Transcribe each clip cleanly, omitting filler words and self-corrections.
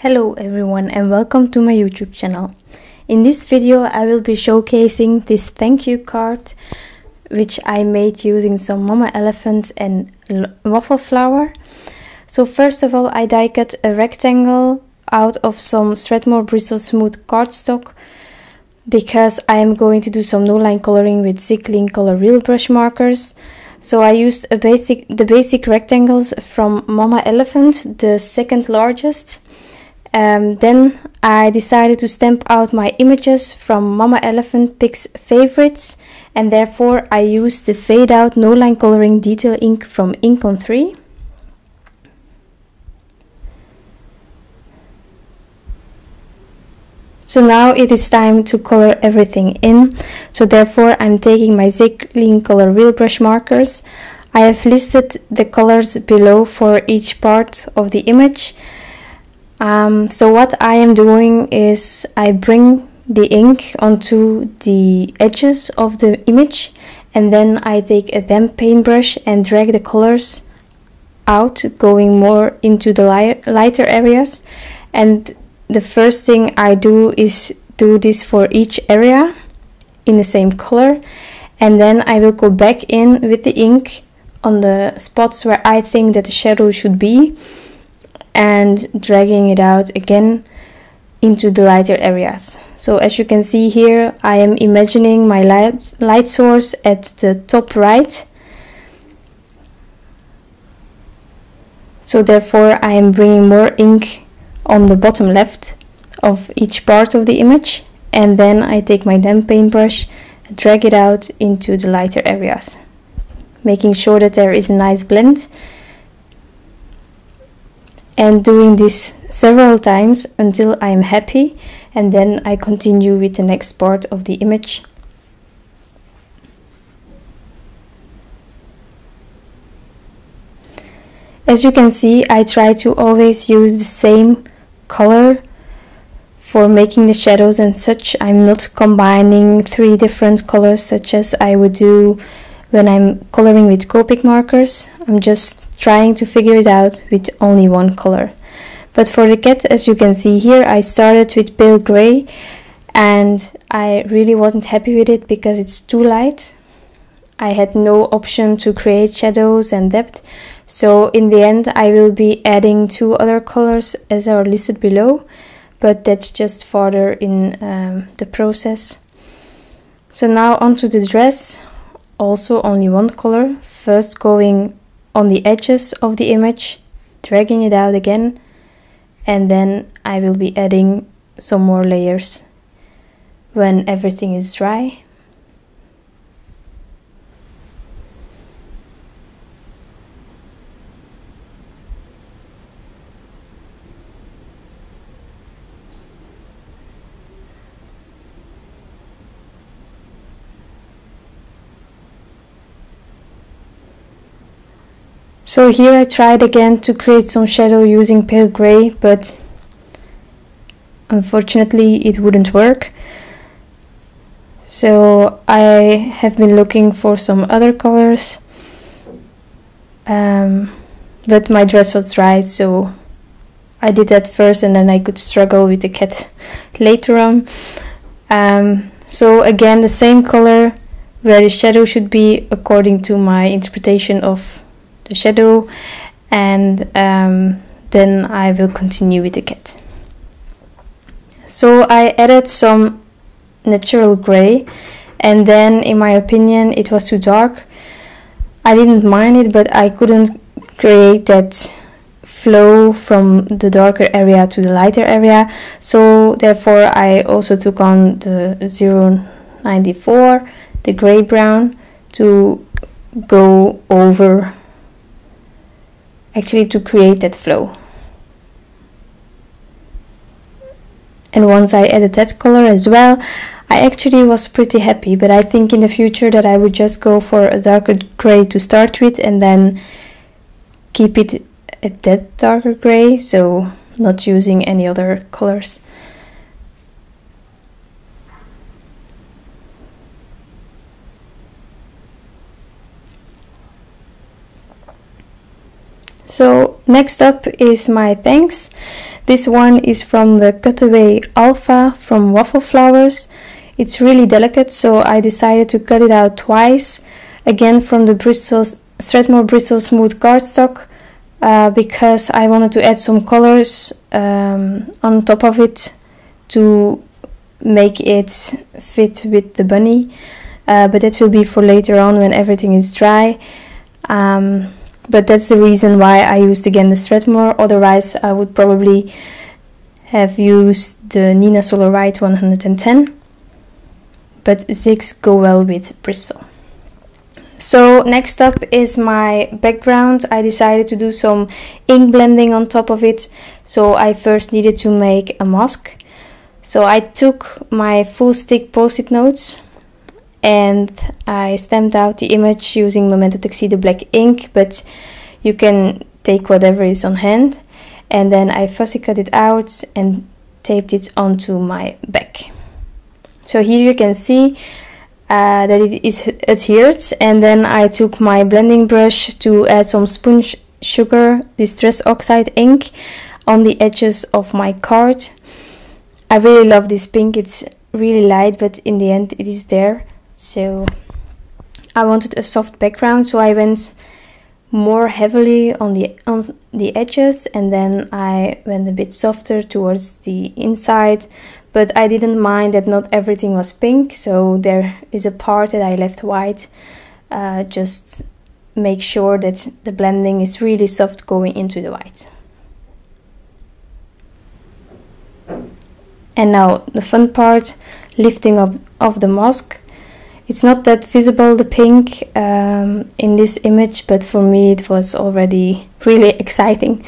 Hello everyone and welcome to my YouTube channel. In this video I will be showcasing this thank you card which I made using some Mama Elephant and Waffle flour. So first of all I die cut a rectangle out of some Strathmore Bristol smooth cardstock because I am going to do some Noline coloring with Clean Color Real Brush markers. So I used the basic rectangles from Mama Elephant, the second largest. Then I decided to stamp out my images from Mama Elephant Picks Favorites, and therefore I used the Fadeout Noline Coloring Detail ink from Ink on 3. So now it is time to color everything in, so therefore I'm taking my Clean Color Real Brush markers. I have listed the colors below for each part of the image. So what I am doing is I bring the ink onto the edges of the image, and then I take a damp paintbrush and drag the colors out, going more into the lighter areas. And the first thing I do is do this for each area in the same color, and then I will go back in with the ink on the spots where I think that the shadow should be, and dragging it out again into the lighter areas. So as you can see here, I am imagining my light source at the top right. So therefore I am bringing more ink on the bottom left of each part of the image, and then I take my damp paintbrush and drag it out into the lighter areas, making sure that there is a nice blend. And doing this several times until I am happy, and then I continue with the next part of the image. As you can see, I try to always use the same color for making the shadows and such. I'm not combining 3 different colors such as I would do when I'm coloring with Copic markers. I'm just trying to figure it out with only one color. But for the cat, as you can see here, I started with pale gray, and I really wasn't happy with it because it's too light. I had no option to create shadows and depth, so in the end I will be adding 2 other colors as are listed below, but that's just further in the process. So now onto the dress. Also only one color, first going on the edges of the image, dragging it out again, and then I will be adding some more layers when everything is dry. So here I tried again to create some shadow using pale gray, but unfortunately it wouldn't work. So I have been looking for some other colors, but my dress was dry, so I did that first, and then I could struggle with the cat later on. So again, the same color where the shadow should be according to my interpretation of the shadow, and then I will continue with the cat. So I added some natural gray, and then in my opinion it was too dark. I didn't mind it, but I couldn't create that flow from the darker area to the lighter area, so therefore I also took on the 094, the gray brown, to go over, actually to create that flow. And once I added that color as well, I actually was pretty happy, but I think in the future that I would just go for a darker gray to start with and then keep it at that darker gray, so not using any other colors. So next up is my thanks. This one is from the Cutaway Alpha from Waffle flowers. It's really delicate, so I decided to cut it out twice, again from the Strathmore Bristol smooth cardstock, because I wanted to add some colors on top of it to make it fit with the bunny, but that will be for later on when everything is dry. But that's the reason why I used again the Strathmore. Otherwise I would probably have used the Nina Solar White 110, but zigs go well with Bristol. So next up is my background. I decided to do some ink blending on top of it, so I first needed to make a mask. So I took my full stick post-it notes and I stamped out the image using Memento Tuxedo black ink, but you can take whatever is on hand. And then I fussy cut it out and taped it onto my back. So here you can see that it is adhered, and then I took my blending brush to add some sponge sugar distress oxide ink on the edges of my card. I really love this pink, it's really light, but in the end it is there. So I wanted a soft background, so I went more heavily on the edges, and then I went a bit softer towards the inside. But I didn't mind that not everything was pink, so there is a part that I left white. Just make sure that the blending is really soft going into the white. And now the fun part, lifting up of the mask. It's not that visible, the pink, in this image, but for me it was already really exciting.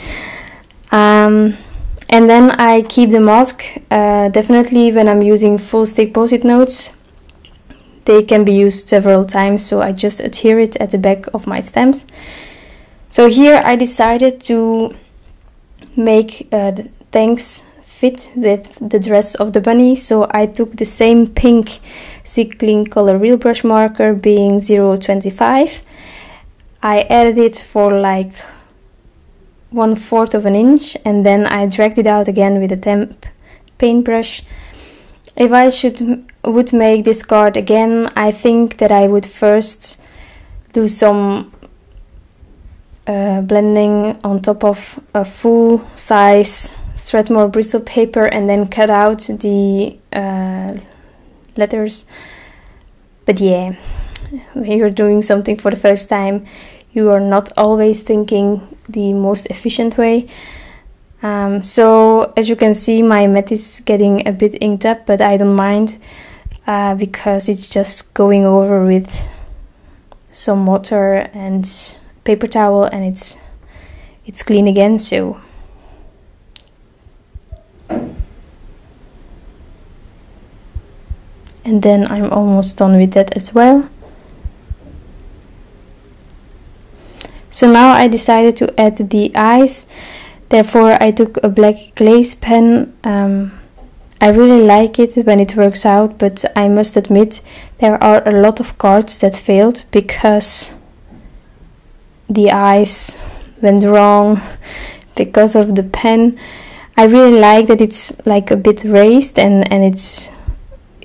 And then I keep the mask, definitely when I'm using full stick post-it notes, they can be used several times, so I just adhere it at the back of my stamps. So here I decided to make the thanks fit with the dress of the bunny, so I took the same pink Clean Color Real Brush marker, being 0.25. I added it for like 1/4 of an inch, and then I dragged it out again with a damp paintbrush. If I would make this card again, I think that I would first do some blending on top of a full size Strathmore Bristol paper and then cut out the letters. But yeah, when you're doing something for the first time, you are not always thinking the most efficient way. So as you can see, my mat is getting a bit inked up, but I don't mind because it's just going over with some water and paper towel, and it's clean again. So and then I'm almost done with that as well. So now I decided to add the eyes. Therefore I took a black glaze pen. I really like it when it works out, but I must admit there are a lot of cards that failed because the eyes went wrong because of the pen. I really like that it's like a bit raised and it's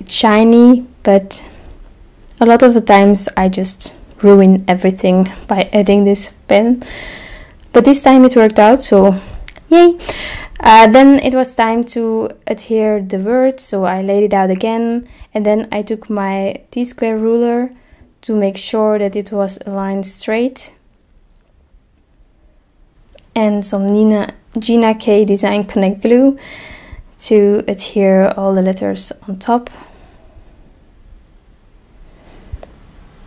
shiny, but a lot of the times I just ruin everything by adding this pen. But this time it worked out, so yay! Then it was time to adhere the word, so I laid it out again, and then I took my T-square ruler to make sure that it was aligned straight, and some Gina K Design Connect glue to adhere all the letters on top.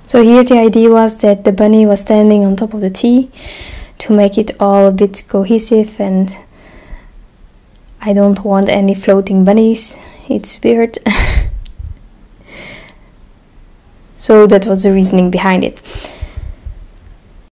So here the idea was that the bunny was standing on top of the T to make it all a bit cohesive, and I don't want any floating bunnies, it's weird. So that was the reasoning behind it.